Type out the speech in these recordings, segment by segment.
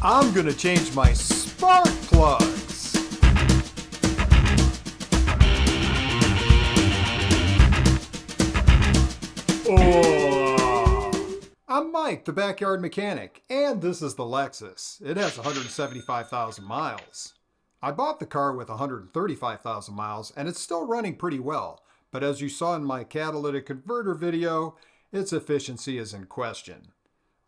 I'm gonna change my spark plugs. Oh. I'm Mike, the backyard mechanic, and this is the Lexus. It has 175,000 miles. I bought the car with 135,000 miles, and it's still running pretty well. But as you saw in my catalytic converter video, its efficiency is in question.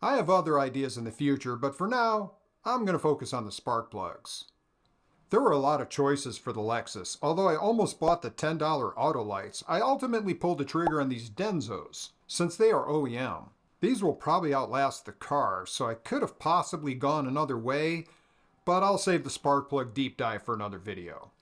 I have other ideas in the future, but for now, I'm going to focus on the spark plugs. There were a lot of choices for the Lexus. Although I almost bought the $10 auto lights, I ultimately pulled the trigger on these Denzos, since they are OEM. These will probably outlast the car, so I could have possibly gone another way, but I'll save the spark plug deep dive for another video.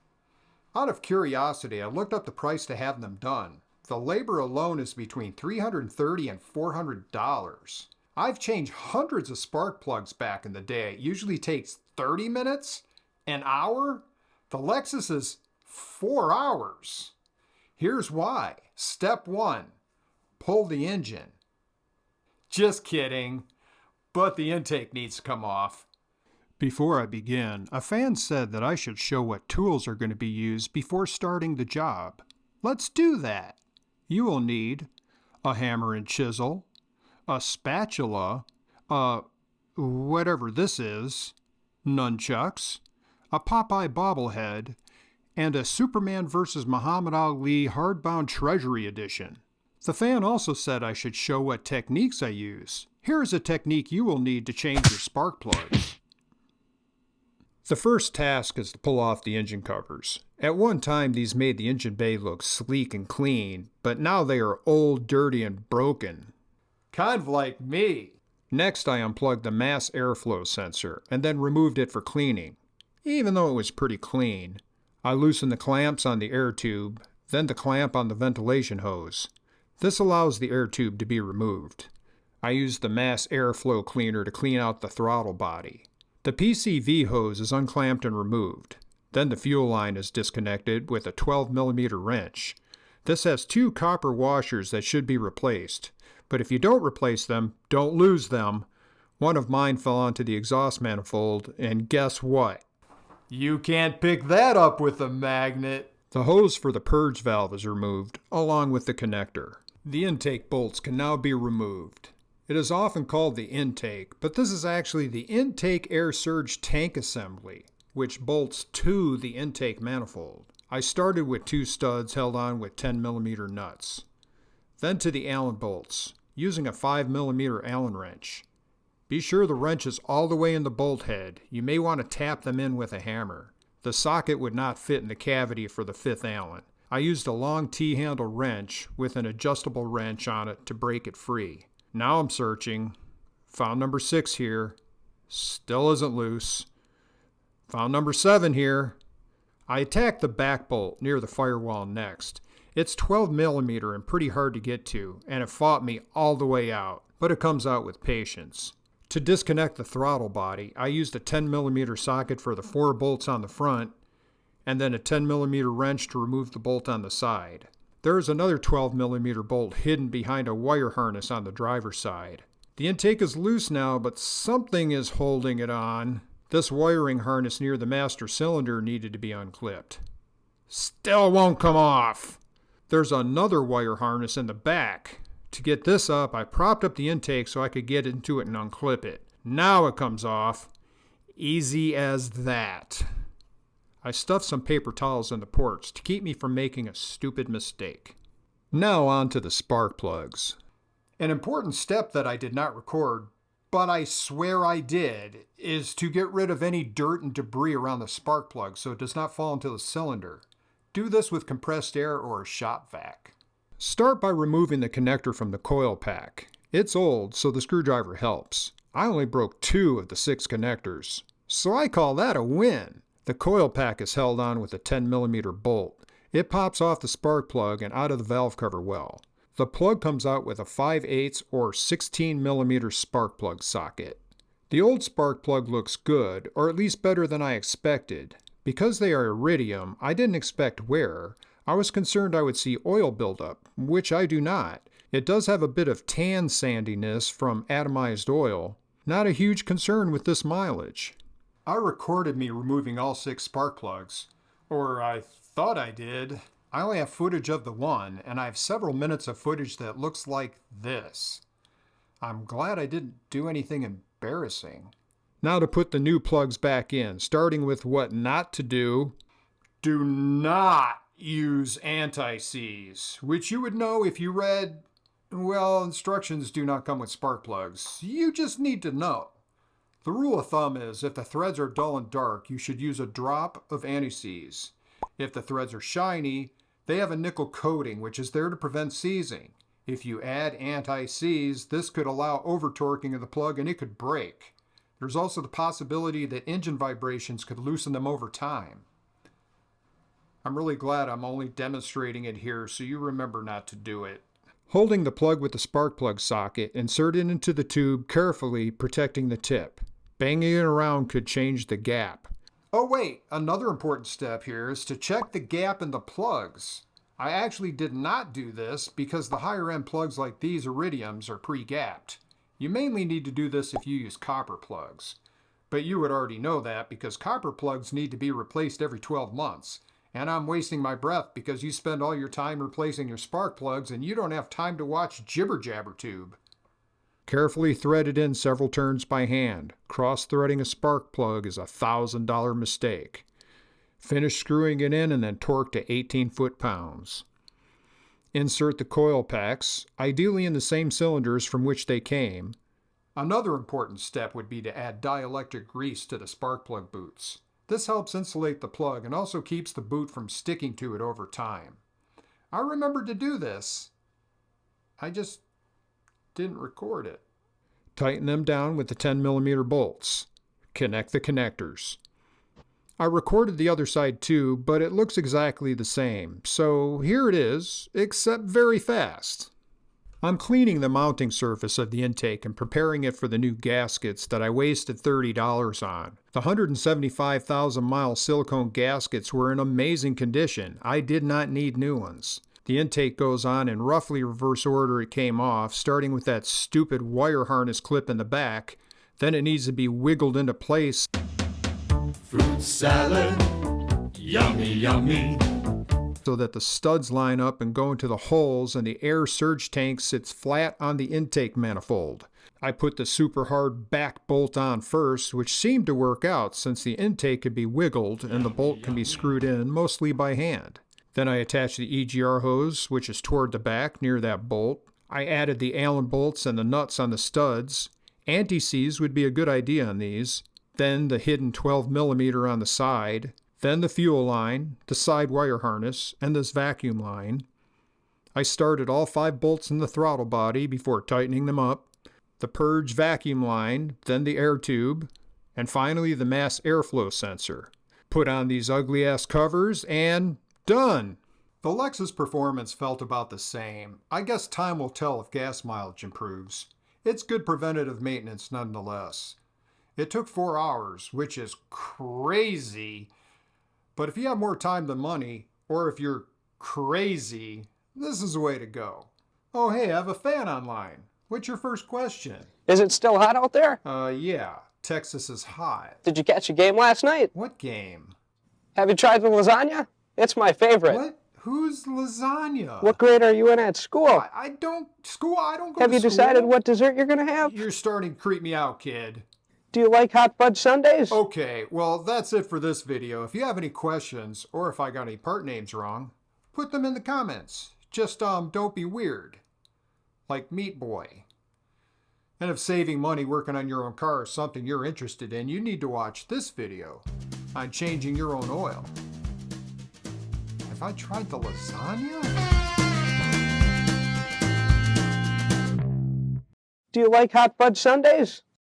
Out of curiosity, I looked up the price to have them done. The labor alone is between $330 and $400. I've changed hundreds of spark plugs back in the day. It usually takes 30 minutes, an hour. The Lexus is 4 hours. Here's why. Step 1, pull the engine. Just kidding, but the intake needs to come off. Before I begin, a fan said that I should show what tools are going to be used before starting the job. Let's do that. You will need a hammer and chisel, a spatula, whatever this is, nunchucks, a Popeye bobblehead, and a Superman vs. Muhammad Ali hardbound treasury edition. The fan also said I should show what techniques I use. Here is a technique you will need to change your spark plugs. The first task is to pull off the engine covers. At one time, these made the engine bay look sleek and clean, but now they are old, dirty, and broken. Kind of like me. Next, I unplugged the mass airflow sensor and then removed it for cleaning. Even though it was pretty clean, I loosened the clamps on the air tube, then the clamp on the ventilation hose. This allows the air tube to be removed. I used the mass airflow cleaner to clean out the throttle body. The PCV hose is unclamped and removed. Then the fuel line is disconnected with a 12mm wrench. This has 2 copper washers that should be replaced. But if you don't replace them, don't lose them. One of mine fell onto the exhaust manifold, and guess what? You can't pick that up with a magnet. The hose for the purge valve is removed, along with the connector. The intake bolts can now be removed. It is often called the intake, but this is actually the intake air surge tank assembly, which bolts to the intake manifold. I started with 2 studs held on with 10mm nuts. Then to the Allen bolts, using a 5mm Allen wrench. Be sure the wrench is all the way in the bolt head. You may want to tap them in with a hammer. The socket would not fit in the cavity for the 5th Allen. I used a long T-handle wrench with an adjustable wrench on it to break it free. Now I'm searching. Found number 6 here. Still isn't loose. Found number 7 here. I attacked the back bolt near the firewall next. It's 12mm and pretty hard to get to, and it fought me all the way out, but it comes out with patience. To disconnect the throttle body, I used a 10mm socket for the 4 bolts on the front, and then a 10mm wrench to remove the bolt on the side. There is another 12mm bolt hidden behind a wire harness on the driver's side. The intake is loose now, but something is holding it on. This wiring harness near the master cylinder needed to be unclipped. Still won't come off. There's another wire harness in the back. To get this up, I propped up the intake so I could get into it and unclip it. Now it comes off. Easy as that. I stuffed some paper towels in the ports to keep me from making a stupid mistake. Now on to the spark plugs. An important step that I did not record, but I swear I did, is to get rid of any dirt and debris around the spark plug so it does not fall into the cylinder. Do this with compressed air or a shop vac. Start by removing the connector from the coil pack. It's old, so the screwdriver helps. I only broke 2 of the 6 connectors, so I call that a win. The coil pack is held on with a 10mm bolt. It pops off the spark plug and out of the valve cover well. The plug comes out with a 5/8 or 16mm spark plug socket. The old spark plug looks good, or at least better than I expected. Because they are iridium, I didn't expect wear. I was concerned I would see oil buildup, which I do not. It does have a bit of tan sandiness from atomized oil, Not a huge concern with this mileage. I recorded me removing all 6 spark plugs. Or I thought I did. I only have footage of the one, and I have several minutes of footage that looks like this. I'm glad I didn't do anything embarrassing. Now to put the new plugs back in, starting with what not to do. Do not use anti-seize, which you would know if you read, well, instructions do not come with spark plugs. You just need to know. The rule of thumb is if the threads are dull and dark, you should use a drop of anti-seize. If the threads are shiny, they have a nickel coating, which is there to prevent seizing. If you add anti-seize, this could allow over-torquing of the plug and it could break. There's also the possibility that engine vibrations could loosen them over time. I'm really glad I'm only demonstrating it here so you remember not to do it. Holding the plug with the spark plug socket, insert it into the tube carefully, protecting the tip. Banging it around could change the gap. Oh wait, another important step here is to check the gap in the plugs. I actually did not do this because the higher end plugs like these iridiums are pre-gapped. You mainly need to do this if you use copper plugs. But you would already know that because copper plugs need to be replaced every 12 months. And I'm wasting my breath because you spend all your time replacing your spark plugs and you don't have time to watch Jibber Jabber Tube. Carefully thread it in several turns by hand. Cross-threading a spark plug is a $1,000 mistake. Finish screwing it in and then torque to 18 foot-pounds. Insert the coil packs, ideally in the same cylinders from which they came. Another important step would be to add dielectric grease to the spark plug boots. This helps insulate the plug and also keeps the boot from sticking to it over time. I remembered to do this. I just didn't record it. Tighten them down with the 10mm bolts. Connect the connectors. I recorded the other side too, but it looks exactly the same. So here it is, except very fast. I'm cleaning the mounting surface of the intake and preparing it for the new gaskets that I wasted $30 on. The 175,000 mile silicone gaskets were in amazing condition. I did not need new ones. The intake goes on in roughly reverse order it came off, starting with that stupid wire harness clip in the back. Then it needs to be wiggled into place. Fruit salad, yummy, yummy. So that the studs line up and go into the holes and the air surge tank sits flat on the intake manifold. I put the super hard back bolt on first, which seemed to work out since the intake could be wiggled and the bolt can be screwed in mostly by hand. Then I attached the EGR hose, which is toward the back near that bolt. I added the Allen bolts and the nuts on the studs. Anti-seize would be a good idea on these. Then the hidden 12mm on the side. Then the fuel line, the side wire harness, and this vacuum line. I started all 5 bolts in the throttle body before tightening them up. The purge vacuum line, then the air tube, and finally the mass airflow sensor. Put on these ugly-ass covers and done! The Lexus performance felt about the same. I guess time will tell if gas mileage improves. It's good preventative maintenance nonetheless. It took 4 hours, which is crazy. But if you have more time than money, or if you're crazy, this is the way to go. Oh, hey, I have a fan online. What's your first question? Is it still hot out there? Yeah. Texas is hot. Did you catch a game last night? What game? Have you tried the lasagna? It's my favorite. What? Who's lasagna? What grade are you in at school? I don't go to school. Have you decided what dessert you're going to have? You're starting to creep me out, kid. Do you like hot fudge sundaes? Okay, well, that's it for this video. If you have any questions, or if I got any part names wrong, put them in the comments. Just, don't be weird. Like Meat Boy. And if saving money working on your own car is something you're interested in, you need to watch this video on changing your own oil. Have I tried the lasagna? Do you like hot fudge sundaes?